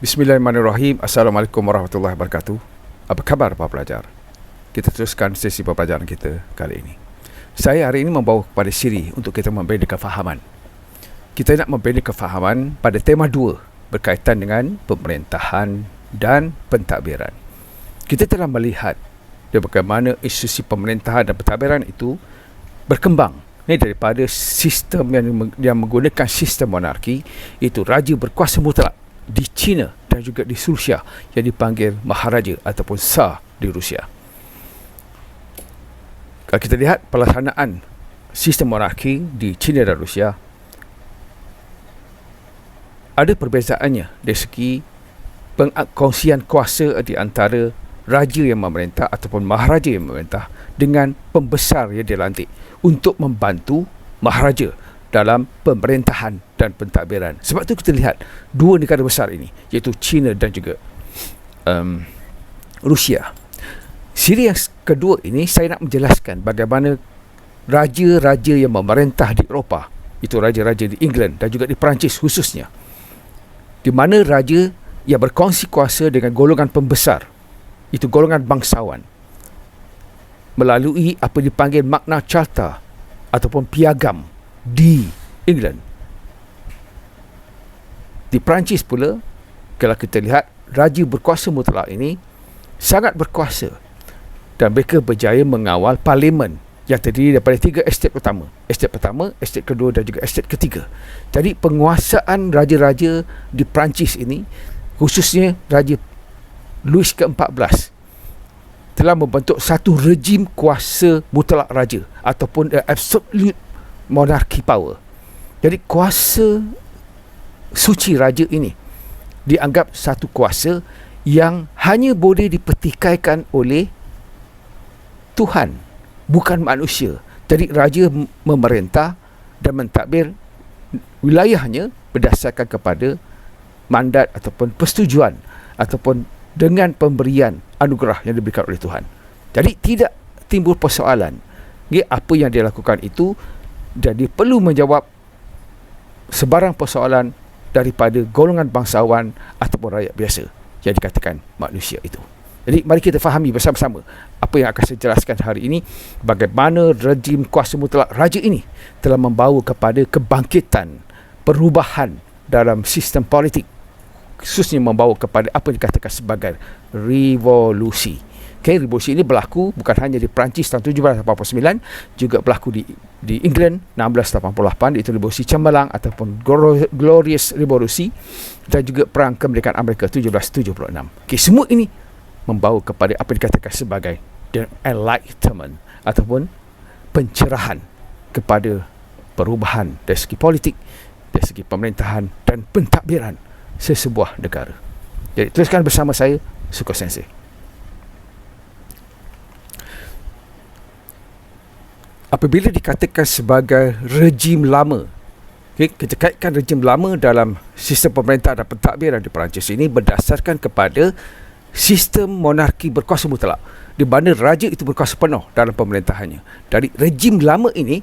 Bismillahirrahmanirrahim. Assalamualaikum warahmatullahi wabarakatuh. Apa khabar para pelajar? Kita teruskan sesi pembelajaran kita kali ini. Saya hari ini membawa kepada siri untuk kita membina kefahaman. Kita nak membina kefahaman pada tema 2 berkaitan dengan pemerintahan dan pentadbiran. Kita telah melihat bagaimana institusi pemerintahan dan pentadbiran itu berkembang daripada sistem yang menggunakan sistem monarki, itu raja berkuasa mutlak di China dan juga di Rusia yang dipanggil Maharaja ataupun Tsar di Rusia. Kalau kita lihat pelaksanaan sistem monarki di China dan Rusia, ada perbezaannya dari segi pengkongsian kuasa di antara raja yang memerintah ataupun maharaja yang memerintah dengan pembesar yang dilantik untuk membantu maharaja dalam pemerintahan dan pentadbiran. Sebab tu kita lihat dua negara besar ini, iaitu China dan juga Rusia. Siri yang kedua ini saya nak menjelaskan bagaimana raja-raja yang memerintah di Eropah, itu raja-raja di England dan juga di Perancis khususnya, di mana raja yang berkongsi kuasa dengan golongan pembesar, itu golongan bangsawan, melalui apa dipanggil Magna Carta ataupun piagam di England. Di Perancis pula, kalau kita lihat, raja berkuasa mutlak ini sangat berkuasa dan mereka berjaya mengawal parlimen yang terdiri daripada 3 estet utama. Estet pertama, estet kedua dan juga estet ketiga. Jadi penguasaan raja-raja di Perancis ini, khususnya Raja Louis ke-14, telah membentuk satu rejim kuasa mutlak raja ataupun absolute monarchy power. Jadi kuasa suci raja ini dianggap satu kuasa yang hanya boleh dipertikaikan oleh Tuhan, bukan manusia. Jadi raja memerintah dan mentadbir wilayahnya berdasarkan kepada mandat ataupun persetujuan ataupun dengan pemberian anugerah yang diberikan oleh Tuhan. Jadi tidak timbul persoalan apa yang dia lakukan itu, dan dia perlu menjawab sebarang persoalan daripada golongan bangsawan ataupun rakyat biasa yang dikatakan manusia itu. Jadi mari kita fahami bersama-sama apa yang akan saya jelaskan hari ini, bagaimana rejim kuasa mutlak raja ini telah membawa kepada kebangkitan, perubahan dalam sistem politik, khususnya membawa kepada apa yang dikatakan sebagai revolusi. Revolusi ini berlaku bukan hanya di Perancis tahun 1789, juga berlaku di England 1688, itu revolusi cemerlang ataupun Glorious Revolusi, dan juga perang kemerdekaan Amerika 1776. Semua ini membawa kepada apa yang dikatakan sebagai the enlightenment ataupun pencerahan kepada perubahan dari segi politik, dari segi pemerintahan dan pentadbiran sesebuah negara. Jadi teruskan bersama saya, Suko Sensei. Apabila dikatakan sebagai rejim lama, kita kaitkan rejim lama dalam sistem pemerintahan dan pentadbiran di Perancis ini berdasarkan kepada sistem monarki berkuasa mutlak, di mana raja itu berkuasa penuh dalam pemerintahannya. Dari rejim lama ini,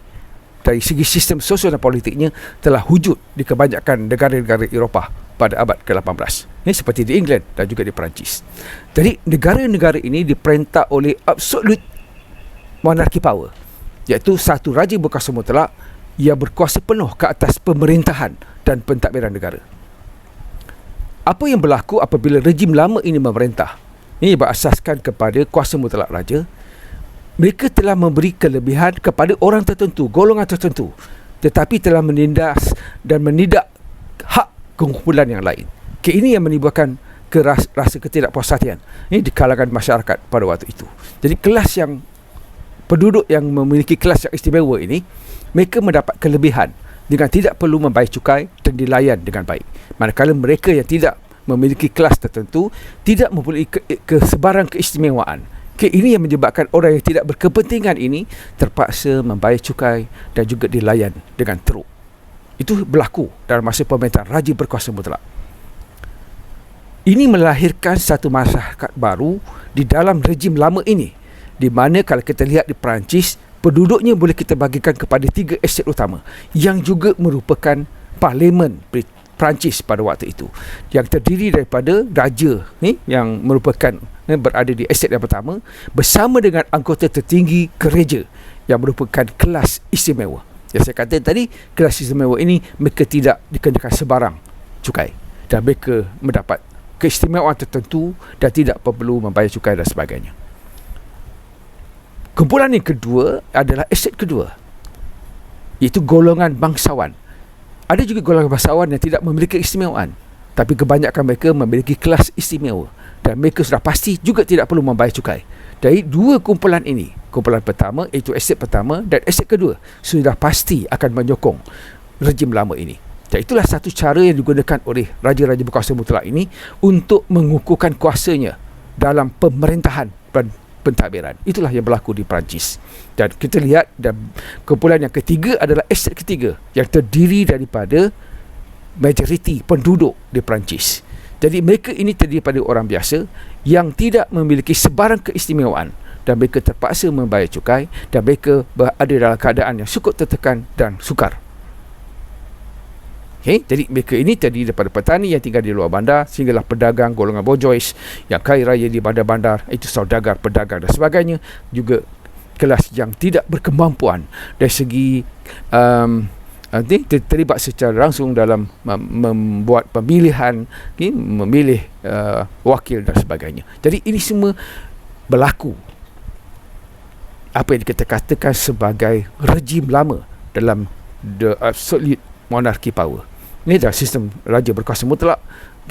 dari segi sistem sosial dan politiknya, telah wujud di kebanyakan negara-negara Eropah pada abad ke-18, seperti di England dan juga di Perancis. Jadi negara-negara ini diperintah oleh absolute monarchy power, iaitu satu raja berkuasa mutlak yang berkuasa penuh ke atas pemerintahan dan pentadbiran negara. Apa yang berlaku apabila rejim lama ini memerintah? Ini berasaskan kepada kuasa mutlak raja. Mereka telah memberi kelebihan kepada orang tertentu, golongan tertentu, tetapi telah menindas dan menidak hak kumpulan yang lain. Ini yang menimbulkan rasa ketidakpuas hatian di kalangan masyarakat pada waktu itu. Jadi penduduk yang memiliki kelas yang istimewa ini, mereka mendapat kelebihan dengan tidak perlu membayar cukai dan dilayan dengan baik. Manakala mereka yang tidak memiliki kelas tertentu tidak mempunyai sebarang keistimewaan. Ini yang menyebabkan orang yang tidak berkepentingan ini terpaksa membayar cukai dan juga dilayan dengan teruk. Itu berlaku dalam masa pemerintahan raja berkuasa mutlak. Ini melahirkan satu masyarakat baru di dalam rejim lama ini, di mana kalau kita lihat di Perancis, penduduknya boleh kita bagikan kepada 3 estet utama yang juga merupakan parlimen Perancis pada waktu itu, yang terdiri daripada raja yang merupakan berada di estet yang pertama bersama dengan anggota tertinggi gereja yang merupakan kelas istimewa. Yang saya kata tadi, kelas istimewa ini mereka tidak dikenakan sebarang cukai dan mereka mendapat keistimewaan tertentu dan tidak perlu membayar cukai dan sebagainya. Kumpulan yang kedua adalah estet kedua, iaitu golongan bangsawan. Ada juga golongan bangsawan yang tidak memiliki keistimewaan, tapi kebanyakan mereka memiliki kelas istimewa dan mereka sudah pasti juga tidak perlu membayar cukai. Dari dua kumpulan ini, kumpulan pertama iaitu estet pertama dan estet kedua, sudah pasti akan menyokong rejim lama ini. Dan itulah satu cara yang digunakan oleh raja-raja berkuasa mutlak ini untuk mengukuhkan kuasanya dalam pemerintahan dan pentadbiran. Itulah yang berlaku di Perancis. Dan kita lihat, dan kumpulan yang ketiga adalah estet ketiga yang terdiri daripada majoriti penduduk di Perancis. Jadi mereka ini terdiri daripada orang biasa yang tidak memiliki sebarang keistimewaan dan mereka terpaksa membayar cukai dan mereka berada dalam keadaan yang cukup tertekan dan sukar. Okay? Jadi mereka ini terdiri daripada petani yang tinggal di luar bandar sehinggalah pedagang golongan bourgeois yang kaya raya di bandar-bandar, itu saudagar, pedagang dan sebagainya, juga kelas yang tidak berkemampuan dari segi terlibat secara langsung dalam membuat pemilihan, memilih wakil dan sebagainya. Jadi ini semua berlaku apa yang kita katakan sebagai rejim lama dalam the absolute monarchy power. Ini adalah sistem raja berkuasa mutlak,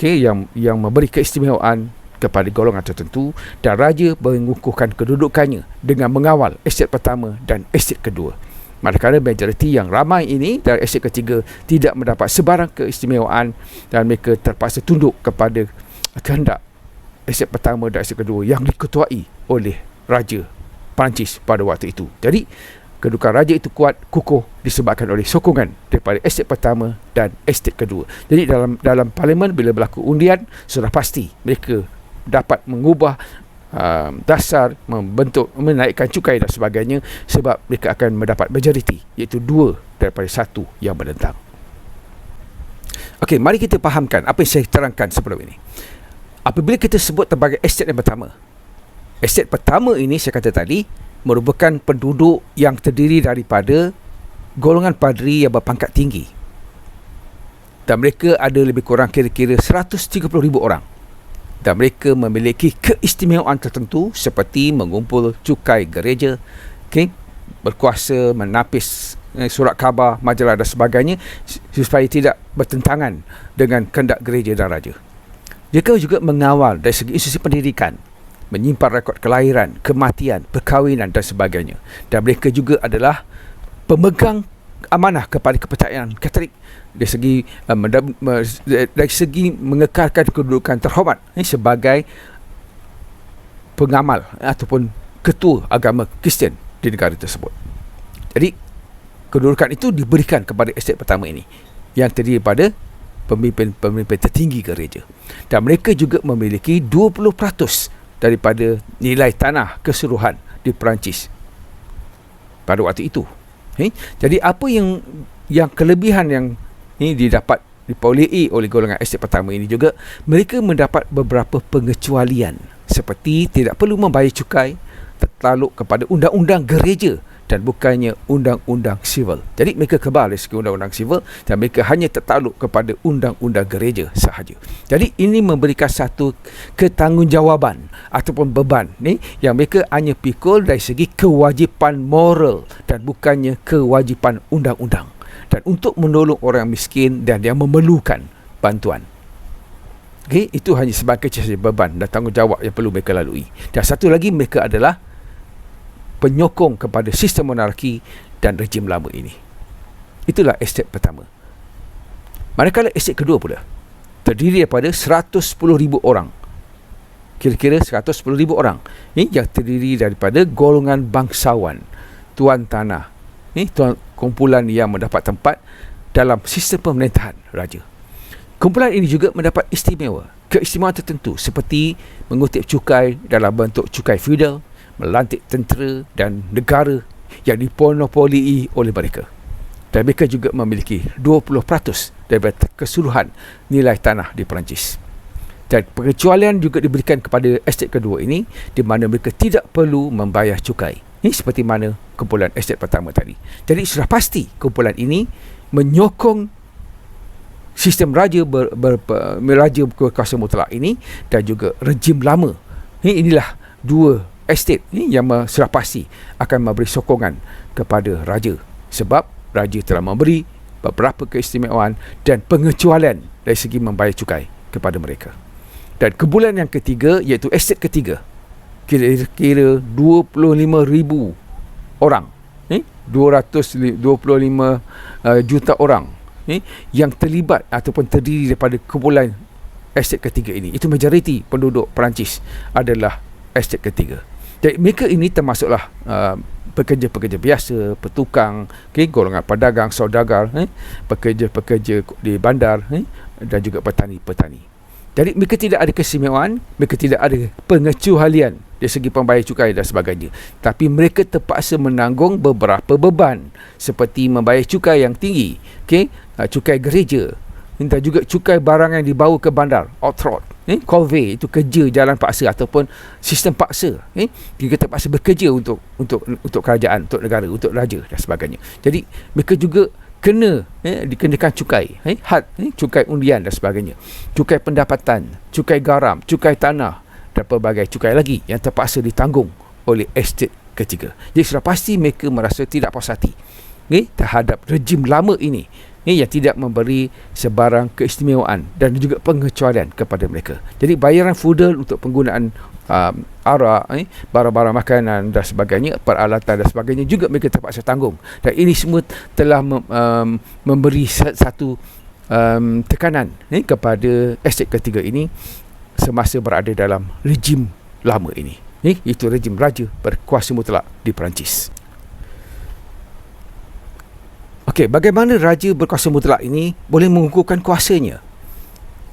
yang memberi keistimewaan kepada golongan tertentu dan raja mengukuhkan kedudukannya dengan mengawal estet pertama dan estet kedua. Manakala majoriti yang ramai ini dari estet ketiga tidak mendapat sebarang keistimewaan dan mereka terpaksa tunduk kepada kehendak estet pertama dan estet kedua yang diketuai oleh raja Perancis pada waktu itu. Jadi kedudukan raja itu kuat, kukuh disebabkan oleh sokongan daripada estet pertama dan estet kedua. Jadi dalam parlimen bila berlaku undian, sudah pasti mereka dapat mengubah dasar, menaikkan cukai dan sebagainya sebab mereka akan mendapat majoriti, iaitu 2 daripada 1 yang menentang. Okey, mari kita fahamkan apa yang saya terangkan sebelum ini. Apabila kita sebut sebagai estet yang pertama, estet pertama ini saya kata tadi merupakan penduduk yang terdiri daripada golongan padri yang berpangkat tinggi dan mereka ada lebih kurang kira-kira 130,000 orang dan mereka memiliki keistimewaan tertentu seperti mengumpul cukai gereja, berkuasa menapis surat khabar, majalah dan sebagainya supaya tidak bertentangan dengan kehendak gereja dan raja. Mereka juga mengawal dari segi institusi pendidikan, menyimpan rekod kelahiran, kematian, perkahwinan dan sebagainya. Dan mereka juga adalah pemegang amanah kepada kepercayaan Katolik dari segi mengekalkan kedudukan terhormat sebagai pengamal ataupun ketua agama Kristian di negara tersebut. Jadi kedudukan itu diberikan kepada estet pertama ini yang terdiri pada pemimpin tertinggi gereja. Dan mereka juga memiliki 20% daripada nilai tanah keseluruhan di Perancis pada waktu itu. Jadi apa yang kelebihan yang ini diperolehi oleh golongan estet pertama ini juga, mereka mendapat beberapa pengecualian seperti tidak perlu membayar cukai, tertakluk kepada undang-undang gereja dan bukannya undang-undang sivil. Jadi mereka kebal dari segi undang-undang sivil dan mereka hanya tertakluk kepada undang-undang gereja sahaja. Jadi ini memberikan satu ketanggungjawaban ataupun beban yang mereka hanya pikul dari segi kewajipan moral dan bukannya kewajipan undang-undang, dan untuk menolong orang miskin dan yang memerlukan bantuan. Itu hanya sebagai beban dan tanggungjawab yang perlu mereka lalui. Dan satu lagi, mereka adalah penyokong kepada sistem monarki dan rejim lama ini. Itulah estet pertama. Manakala estet kedua pula terdiri daripada 110,000 orang, kira-kira 110,000 orang yang terdiri daripada golongan bangsawan, tuan tanah, tuan kumpulan yang mendapat tempat dalam sistem pemerintahan raja. Kumpulan ini juga mendapat keistimewaan tertentu seperti mengutip cukai dalam bentuk cukai feudal, melantik tentera dan negara yang dimonopoli oleh mereka. Dan mereka juga memiliki 20% daripada keseluruhan nilai tanah di Perancis. Dan pengecualian juga diberikan kepada estet kedua ini, di mana mereka tidak perlu membayar cukai. Ini seperti mana kumpulan estet pertama tadi. Jadi sudah pasti kumpulan ini menyokong sistem raja raja berkuasa mutlak ini dan juga rejim lama. Inilah dua estet yang sudah pasti akan memberi sokongan kepada raja, sebab raja telah memberi beberapa keistimewaan dan pengecualian dari segi membayar cukai kepada mereka. Dan kumpulan yang ketiga, iaitu estet ketiga, kira-kira 25,000 orang, 225 juta orang yang terlibat ataupun terdiri daripada kumpulan estet ketiga ini. Itu majoriti penduduk Perancis adalah estet ketiga. Jadi mereka ini termasuklah pekerja-pekerja biasa, petukang, golongan pedagang, saudagar, pekerja-pekerja di bandar, dan juga petani-petani. Jadi mereka tidak ada keistimewaan, mereka tidak ada pengecualian dari segi pembayar cukai dan sebagainya. Tapi mereka terpaksa menanggung beberapa beban seperti membayar cukai yang tinggi, cukai gereja, dan juga cukai barang yang dibawa ke bandar, outroad, convey, itu kerja jalan paksa ataupun sistem paksa. Mereka terpaksa bekerja untuk kerajaan, untuk negara, untuk raja dan sebagainya. Jadi mereka juga kena dikenakan cukai, cukai undian dan sebagainya, cukai pendapatan, cukai garam, cukai tanah dan pelbagai cukai lagi yang terpaksa ditanggung oleh estet ketiga. Jadi sudah pasti mereka merasa tidak puas hati terhadap rejim lama ini yang tidak memberi sebarang keistimewaan dan juga pengecualian kepada mereka. Jadi bayaran feudal untuk penggunaan arak, barang-barang makanan dan sebagainya, peralatan dan sebagainya juga mereka terpaksa tanggung. Dan ini semua telah memberi satu tekanan kepada estet ketiga ini semasa berada dalam rejim lama ini. Itu rejim raja berkuasa mutlak di Perancis. Okey, bagaimana raja berkuasa mutlak ini boleh mengukuhkan kuasanya?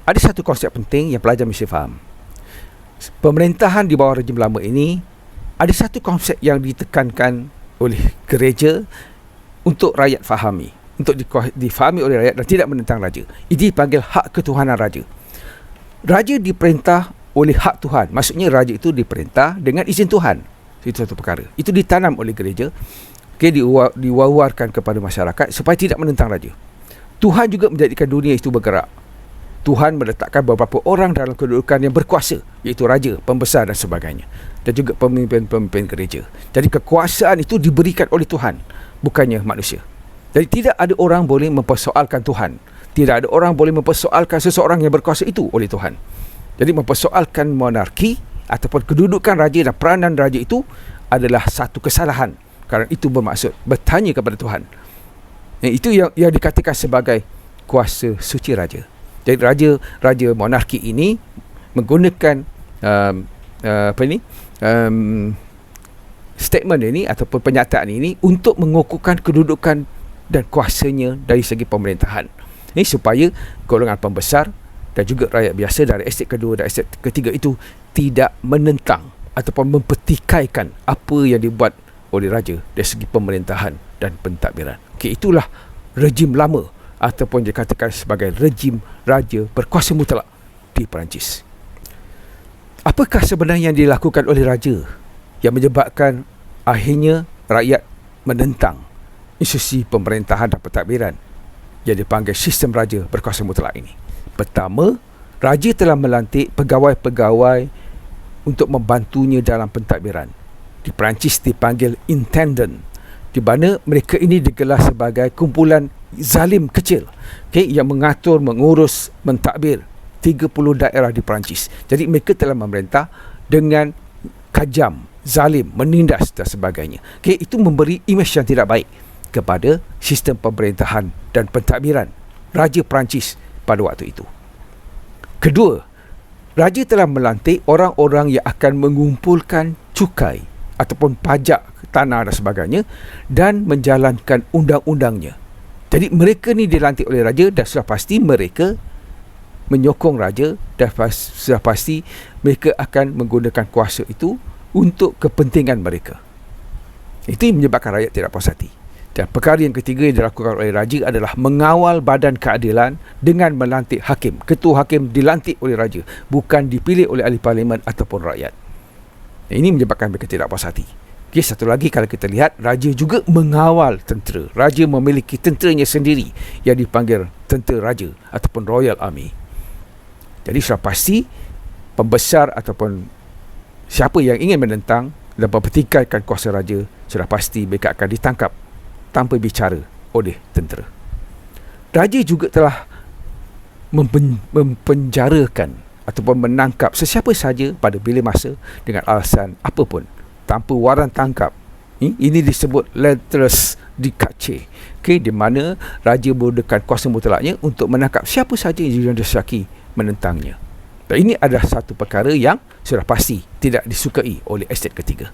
Ada satu konsep penting yang pelajar mesti faham. Pemerintahan di bawah rejim lama ini, ada satu konsep yang ditekankan oleh gereja untuk rakyat fahami, untuk difahami oleh rakyat dan tidak menentang raja. Ini dipanggil hak ketuhanan raja. Raja diperintah oleh hak Tuhan. Maksudnya raja itu diperintah dengan izin Tuhan. Itu satu perkara. Itu ditanam oleh gereja. Diwawarkan kepada masyarakat supaya tidak menentang raja. Tuhan juga menjadikan dunia itu bergerak. Tuhan meletakkan beberapa orang dalam kedudukan yang berkuasa, iaitu raja, pembesar dan sebagainya, dan juga pemimpin-pemimpin gereja. Jadi kekuasaan itu diberikan oleh Tuhan, bukannya manusia. Jadi tidak ada orang boleh mempersoalkan Tuhan. Tidak ada orang boleh mempersoalkan seseorang yang berkuasa itu oleh Tuhan. Jadi mempersoalkan monarki ataupun kedudukan raja dan peranan raja itu adalah satu kesalahan. Kerana itu bermaksud bertanya kepada Tuhan. Itu yang dikatakan sebagai kuasa suci raja. Jadi raja monarki ini menggunakan statement ini ataupun pernyataan ini untuk mengukuhkan kedudukan dan kuasanya dari segi pemerintahan. Ini supaya golongan pembesar dan juga rakyat biasa dari estet kedua dan estet ketiga itu tidak menentang ataupun mempertikaikan apa yang dibuat oleh raja dari segi pemerintahan dan pentadbiran. Itulah rejim lama ataupun dikatakan sebagai rejim raja berkuasa mutlak di Perancis. Apakah sebenarnya yang dilakukan oleh raja yang menyebabkan akhirnya rakyat menentang institusi pemerintahan dan pentadbiran yang dipanggil sistem raja berkuasa mutlak ini? Pertama, raja telah melantik pegawai-pegawai untuk membantunya dalam pentadbiran. Di Perancis dipanggil intendant, di mana mereka ini digelar sebagai kumpulan zalim kecil, yang mengatur, mengurus, mentadbir 30 daerah di Perancis. Jadi mereka telah memerintah dengan kajam, zalim, menindas dan sebagainya. Itu memberi imej yang tidak baik kepada sistem pemerintahan dan pentadbiran Raja Perancis pada waktu itu. Kedua, raja telah melantik orang-orang yang akan mengumpulkan cukai ataupun pajak tanah dan sebagainya dan menjalankan undang-undangnya. Jadi mereka ni dilantik oleh raja dan sudah pasti mereka menyokong raja dan sudah pasti mereka akan menggunakan kuasa itu untuk kepentingan mereka. Itu yang menyebabkan rakyat tidak puas hati. Dan perkara yang ketiga yang dilakukan oleh raja adalah mengawal badan keadilan dengan melantik hakim. Ketua hakim dilantik oleh raja, bukan dipilih oleh ahli parlimen ataupun rakyat. Ini menyebabkan mereka tidak puas hati. Okay, satu lagi kalau kita lihat, raja juga mengawal tentera. Raja memiliki tenteranya sendiri yang dipanggil tentera raja ataupun Royal Army. Jadi sudah pasti pembesar ataupun siapa yang ingin menentang dan mempertikaikan kuasa raja, sudah pasti mereka akan ditangkap tanpa bicara oleh tentera. Raja juga telah mempenjarakan ataupun menangkap sesiapa saja pada bila masa dengan alasan apapun, tanpa waran tangkap. Ini disebut letters dicachet, di mana raja menggunakan kuasa mutlaknya untuk menangkap siapa saja yang disyaki menentangnya. Dan ini adalah satu perkara yang sudah pasti tidak disukai oleh estet ketiga.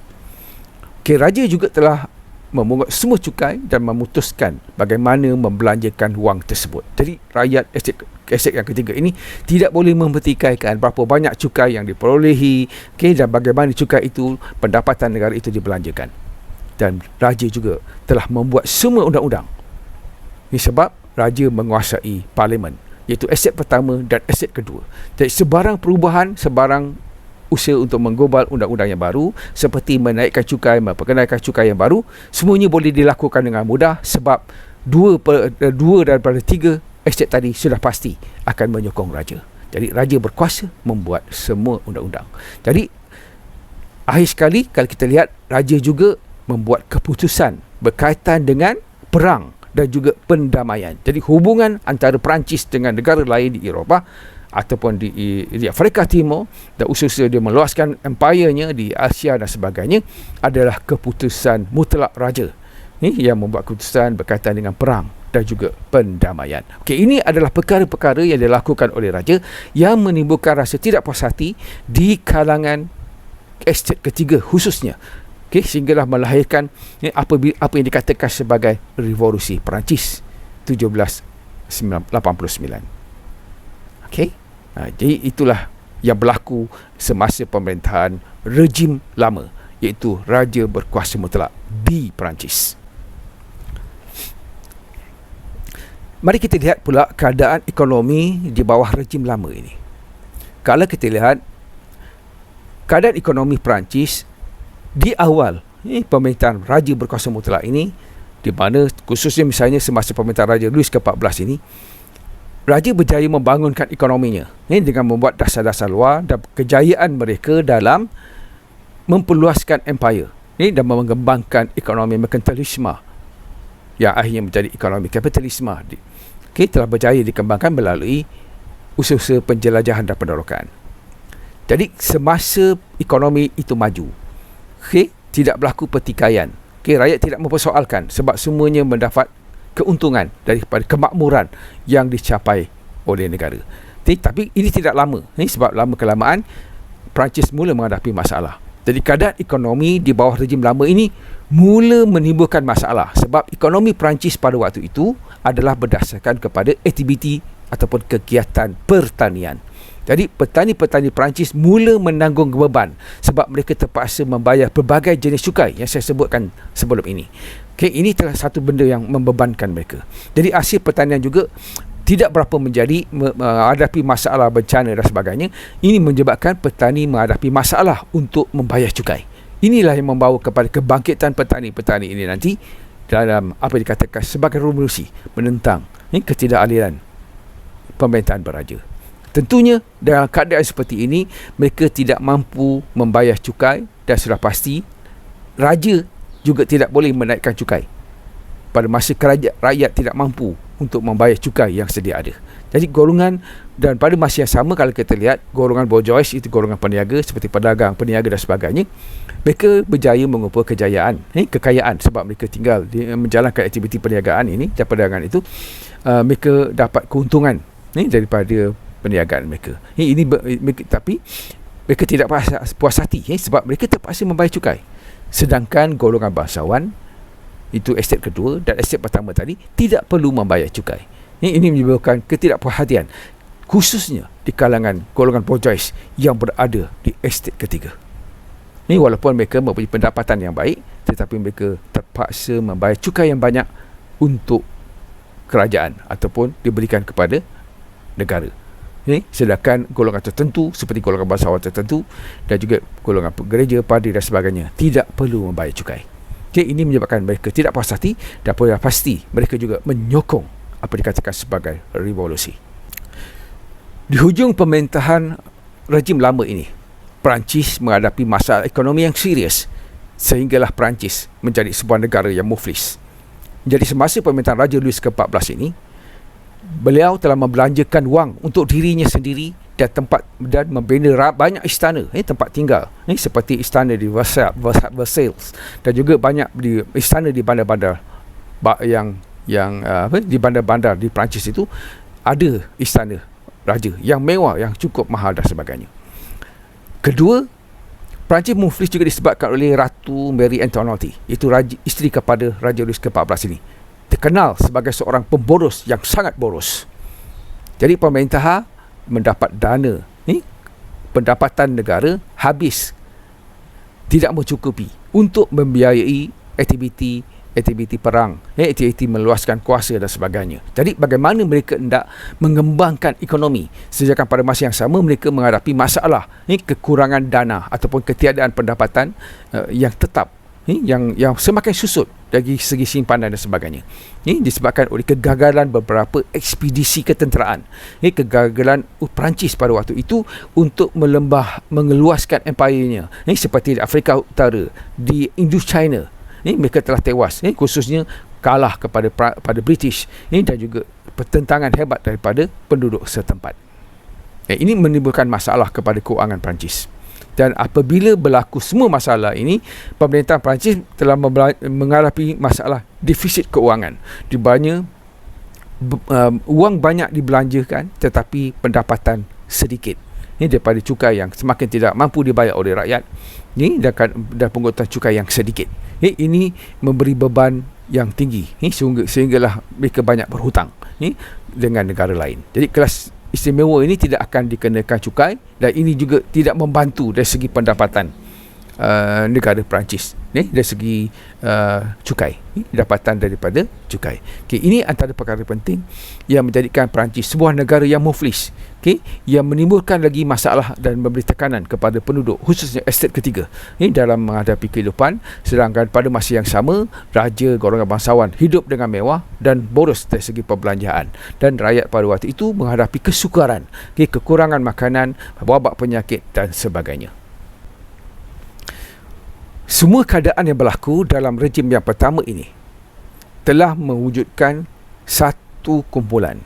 Raja juga telah memungut semua cukai dan memutuskan bagaimana membelanjakan wang tersebut. Jadi rakyat estet yang ketiga ini tidak boleh mempertikaikan berapa banyak cukai yang diperolehi, dan bagaimana cukai itu, pendapatan negara itu dibelanjakan. Dan raja juga telah membuat semua undang-undang. Ini sebab raja menguasai parlimen, iaitu estet pertama dan estet kedua. Jadi sebarang perubahan, sebarang usaha untuk menggobal undang-undang yang baru, seperti menaikkan cukai, memperkenalkan cukai yang baru, semuanya boleh dilakukan dengan mudah sebab dua daripada tiga estet tadi sudah pasti akan menyokong raja. Jadi raja berkuasa membuat semua undang-undang. Jadi akhir sekali kalau kita lihat, raja juga membuat keputusan berkaitan dengan perang dan juga pendamaian. Jadi hubungan antara Perancis dengan negara lain di Eropah ataupun di Afrika Timur, dan usaha dia meluaskan empire-nya di Asia dan sebagainya, adalah keputusan mutlak raja yang membuat keputusan berkaitan dengan perang dan juga pendamaian. Ini adalah perkara-perkara yang dilakukan oleh raja yang menimbulkan rasa tidak puas hati di kalangan estet ketiga khususnya, sehinggalah melahirkan apa yang dikatakan sebagai revolusi Perancis 1789. Jadi itulah yang berlaku semasa pemerintahan rejim lama, iaitu raja berkuasa mutlak di Perancis. Mari kita lihat pula keadaan ekonomi di bawah rejim lama ini. Kalau kita lihat keadaan ekonomi Perancis di awal pemerintahan raja berkuasa mutlak ini, di mana khususnya misalnya semasa pemerintahan Raja Louis ke-14 ini, raja berjaya membangunkan ekonominya dengan membuat dasar-dasar luar dan kejayaan mereka dalam memperluaskan empire dan mengembangkan ekonomi merkantilisme yang akhirnya menjadi ekonomi kapitalisme. Telah berjaya dikembangkan melalui usaha-usaha penjelajahan dan pendorongan. Jadi semasa ekonomi itu maju, tidak berlaku pertikaian. Rakyat tidak mempersoalkan sebab semuanya mendapat keuntungan daripada kemakmuran yang dicapai oleh negara. Tapi ini tidak lama, sebab lama-kelamaan Perancis mula menghadapi masalah. Jadi keadaan ekonomi di bawah rejim lama ini mula menimbulkan masalah sebab ekonomi Perancis pada waktu itu adalah berdasarkan kepada aktiviti ataupun kegiatan pertanian. Jadi petani-petani Perancis mula menanggung beban sebab mereka terpaksa membayar pelbagai jenis cukai yang saya sebutkan sebelum ini. Ini telah satu benda yang membebankan mereka. Jadi hasil pertanian juga tidak berapa menghadapi masalah bencana dan sebagainya. Ini menyebabkan petani menghadapi masalah untuk membayar cukai. Inilah yang membawa kepada kebangkitan petani-petani ini nanti dalam apa dikatakan sebagai revolusi menentang ketidakadilan pemerintahan beraja. Tentunya dalam keadaan seperti ini mereka tidak mampu membayar cukai dan sudah pasti raja juga tidak boleh menaikkan cukai pada masa rakyat tidak mampu untuk membayar cukai yang sedia ada. Jadi golongan, dan pada masa yang sama kalau kita lihat golongan bourgeois, itu golongan peniaga seperti pedagang, peniaga dan sebagainya, mereka berjaya mengumpul kekayaan sebab mereka tinggal menjalankan aktiviti perniagaan ini dan perdagangan itu, mereka dapat keuntungan daripada perniagaan mereka. Tapi mereka tidak puas hati sebab mereka terpaksa membayar cukai. Sedangkan golongan bangsawan, itu estet kedua dan estet pertama tadi, tidak perlu membayar cukai. Ini menyebabkan ketidakpuashatian khususnya di kalangan golongan bourgeois yang berada di estet ketiga. Walaupun mereka mempunyai pendapatan yang baik, tetapi mereka terpaksa membayar cukai yang banyak untuk kerajaan ataupun diberikan kepada negara. Sedangkan golongan tertentu seperti golongan bangsawan tertentu dan juga golongan gereja, padri dan sebagainya tidak perlu membayar cukai. Ini menyebabkan mereka tidak puas hati dan pasti mereka juga menyokong apa dikatakan sebagai revolusi. Di hujung pemerintahan rejim lama ini, Perancis menghadapi masalah ekonomi yang serius sehinggalah Perancis menjadi sebuah negara yang muflis. Jadi semasa pemerintahan Raja Louis ke-14 ini, beliau telah membelanjakan wang untuk dirinya sendiri dan membina banyak istana, tempat tinggal, seperti istana di Versailles dan juga banyak di istana di bandar-bandar yang di bandar-bandar di Perancis itu ada istana raja yang mewah, yang cukup mahal dan sebagainya. Kedua, Perancis muflis juga disebabkan oleh Ratu Marie Antoinette, itu isteri kepada Raja Louis ke-14 ini, terkenal sebagai seorang pemboros yang sangat boros. Jadi pemerintah mendapat dana, pendapatan negara habis, tidak mencukupi untuk membiayai aktiviti perang, aktiviti meluaskan kuasa dan sebagainya. Jadi bagaimana mereka hendak mengembangkan ekonomi sedangkan pada masa yang sama mereka menghadapi masalah kekurangan dana ataupun ketiadaan pendapatan yang tetap, yang semakin susut dari segi simpanan dan sebagainya. Ini disebabkan oleh kegagalan beberapa ekspedisi ketenteraan, kegagalan Perancis pada waktu itu untuk mengeluaskan empire-nya, seperti di Afrika Utara, di Indochina. Mereka telah tewas, khususnya kalah pada British, dan juga pertentangan hebat daripada penduduk setempat. Ini menimbulkan masalah kepada keuangan Perancis. Dan apabila berlaku semua masalah ini, pemerintahan Perancis telah menghadapi masalah defisit keuangan, di mana wang banyak dibelanjakan tetapi pendapatan sedikit. Ini daripada cukai yang semakin tidak mampu dibayar oleh rakyat, dan penggototan cukai yang sedikit. Ini memberi beban yang tinggi, sehinggalah mereka banyak berhutang dengan negara lain. Jadi kelas istimewa ini tidak akan dikenakan cukai, dan ini juga tidak membantu dari segi pendapatan negara Perancis, dari segi cukai, pendapatan daripada cukai. Ini antara perkara penting yang menjadikan Perancis sebuah negara yang muflis, yang menimbulkan lagi masalah dan memberi tekanan kepada penduduk, khususnya estet ketiga, dalam menghadapi kehidupan. Sedangkan pada masa yang sama, raja golongan bangsawan hidup dengan mewah dan boros dari segi perbelanjaan, dan rakyat pada waktu itu menghadapi kesukaran, kekurangan makanan, wabak penyakit dan sebagainya. Semua keadaan yang berlaku dalam rejim yang pertama ini telah mewujudkan satu kumpulan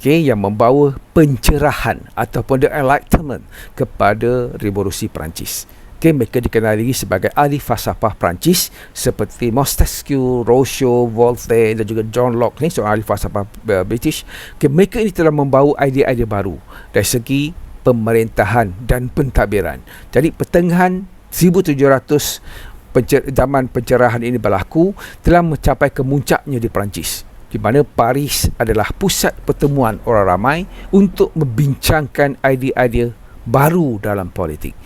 yang membawa pencerahan ataupun the enlightenment kepada revolusi Perancis. Mereka dikenali sebagai ahli falsafah Perancis seperti Montesquieu, Rousseau, Voltaire dan juga John Locke, seorang ahli falsafah British. Mereka ini telah membawa idea-idea baru dari segi pemerintahan dan pentadbiran. Jadi pertengahan 1700 zaman pencerahan ini berlaku telah mencapai kemuncaknya di Perancis, di mana Paris adalah pusat pertemuan orang ramai untuk membincangkan idea-idea baru dalam politik.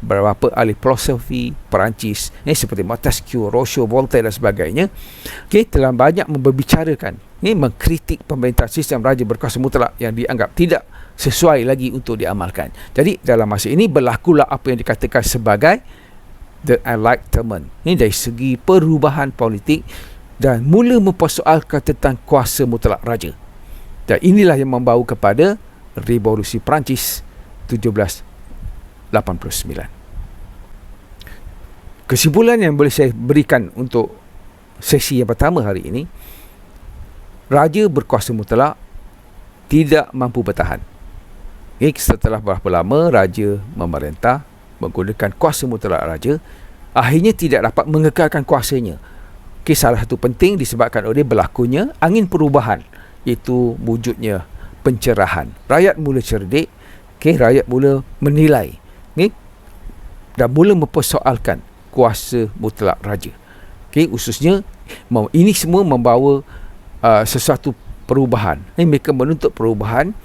Beberapa ahli filosofi Perancis seperti Montesquieu, Rousseau, Voltaire dan sebagainya telah banyak membicarakan, mengkritik pemerintahan sistem raja berkuasa mutlak yang dianggap tidak sesuai lagi untuk diamalkan. Jadi dalam masa ini berlakulah apa yang dikatakan sebagai the enlightenment, dari segi perubahan politik dan mula mempersoalkan tentang kuasa mutlak raja. Dan inilah yang membawa kepada revolusi Perancis 1789. Kesimpulan yang boleh saya berikan untuk sesi yang pertama hari ini, raja berkuasa mutlak tidak mampu bertahan. Setelah berapa lama raja memerintah menggunakan kuasa mutlak raja, akhirnya tidak dapat mengekalkan kuasanya. Salah satu penting disebabkan oleh berlakunya angin perubahan, iaitu wujudnya pencerahan. Rakyat mula cerdik, rakyat mula menilai, dan mula mempersoalkan kuasa mutlak raja. Khususnya ini semua membawa sesuatu perubahan. Mereka menuntut perubahan,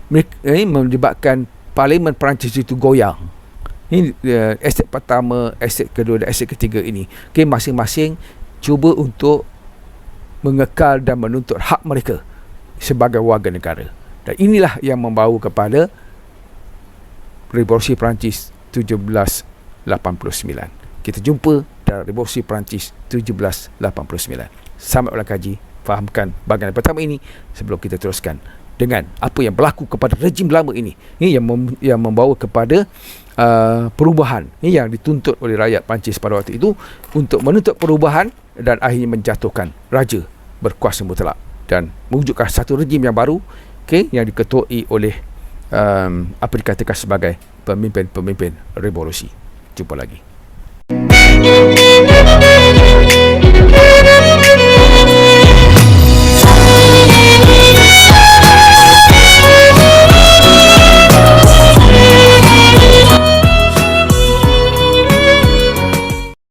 menyebabkan Parlimen Perancis itu goyang. Ini estet pertama, estet kedua dan estet ketiga ini, okay, masing-masing cuba untuk mengekal dan menuntut hak mereka sebagai warga negara. Dan inilah yang membawa kepada Revolusi Perancis 1789. Kita jumpa dalam Revolusi Perancis 1789. Selamat ulang kaji, fahamkan bahagian pertama ini sebelum kita teruskan dengan apa yang berlaku kepada rejim lama ini. Ini yang membawa kepada perubahan yang dituntut oleh rakyat Perancis pada waktu itu untuk menuntut perubahan dan akhirnya menjatuhkan raja berkuasa mutlak dan mewujudkan satu rejim yang baru, okay, yang diketuai oleh apa dikatakan sebagai pemimpin-pemimpin revolusi. Jumpa lagi.